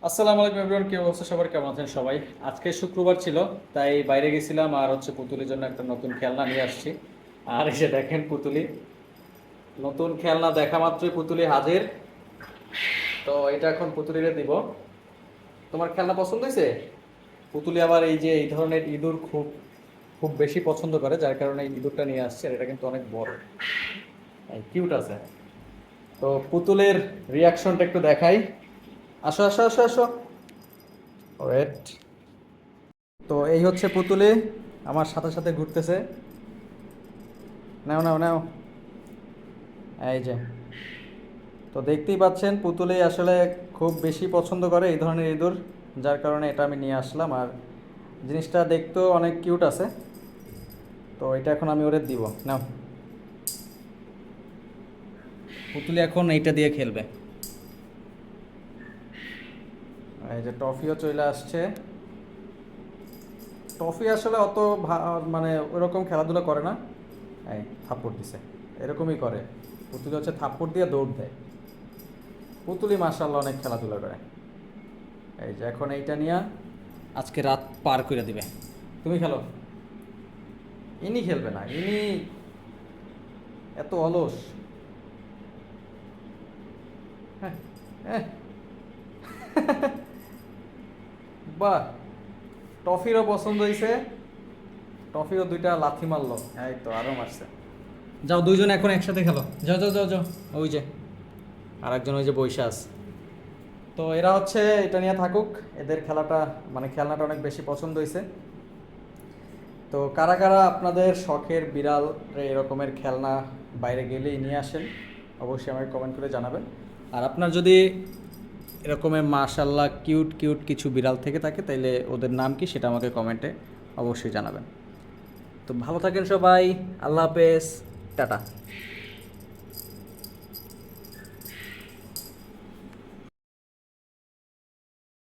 আসসালামু আলাইকুম এভরিওয়ান, কি অবস্থা সবার, কেমন আছেন সবাই? আজকে শুক্রবার ছিল, তাই বাইরে গেছিলাম আর পুতুলির জন্য একটা নতুন খেলনা নিয়ে আসছি। আর এই যে দেখেন পুতুলি, নতুন খেলনা দেখা মাত্রই পুতুলি হাজির। তো এটা এখন পুতুলিরে দিব। তোমার খেলনা পছন্দ হয়েছে? পুতুলি আবার এই যে এই ধরনের ইঁদুর খুব খুব বেশি পছন্দ করে, যার কারণে এই ইঁদুরটা নিয়ে আসছে। আর এটা কিন্তু অনেক বড়, কিউট আছে। তো পুতুলের রিয়াকশনটা একটু দেখাই। আসো আসো আসো আসো, ওয়েট। তো এই হচ্ছে পুতুলে আমার সাথে সাথে ঘুরতেছে। নাও নাও নাও, এই যে। তো দেখতেই পাচ্ছেন পুতুলে আসলে খুব বেশি পছন্দ করে এই ধরনের ইঁদুর, যার কারণে এটা আমি নিয়ে আসলাম। আর জিনিসটা দেখতেও অনেক কিউট আছে। তো এটা এখন আমি ওরে দিব। নাও, পুতুলি এখন এইটা দিয়ে খেলবে। এই যে টফিও চলে আসছে। টফি আসলে অত মানে ওরকম খেলাধুলা করে না। এই থাপ্পড় দিছে, এরকমই করে। পুতুলি হচ্ছে থাপ্পড় দিয়ে দৌড় দেয়। পুতুলি মাশাআল্লাহ অনেক খেলাধুলা করে। এই যে এখন এইটা নিয়ে আজকে রাত পার করে দিবে। তুমি খেলো। ইনি খেলবে না, ইনি এত অলস। হ্যাঁ, হ্যাঁ। বাহ, টফিরও পছন্দ হয়েছে। টফিও দুইটা লাথি মারলো, এই তো আরও মারছে। যাও দুইজন এখন একসাথে খেলো, যাও যাও যাও যাও। ওই যে আর একজন ওই যে বৈশা আছে। তো এরা এটা নিয়ে থাকুক। এদের খেলাটা মানে খেলনাটা অনেক বেশি পছন্দ হয়েছে। তো কারা কারা আপনাদের শখের বিড়াল এরকমের খেলনা বাইরে গেলেই নিয়ে আসেন, অবশ্যই আমাকে কমেন্ট করে জানাবেন। আর আপনার যদি এরকমের মাশাল্লাহ কিউট কিউট কিছু বিড়াল থেকে থাকে, তাইলে ওদের নাম কি সেটা আমাকে কমেন্টে অবশ্যই জানাবেন। তো ভালো থাকেন সবাই, আল্লাহ হাফেজ, টাটা।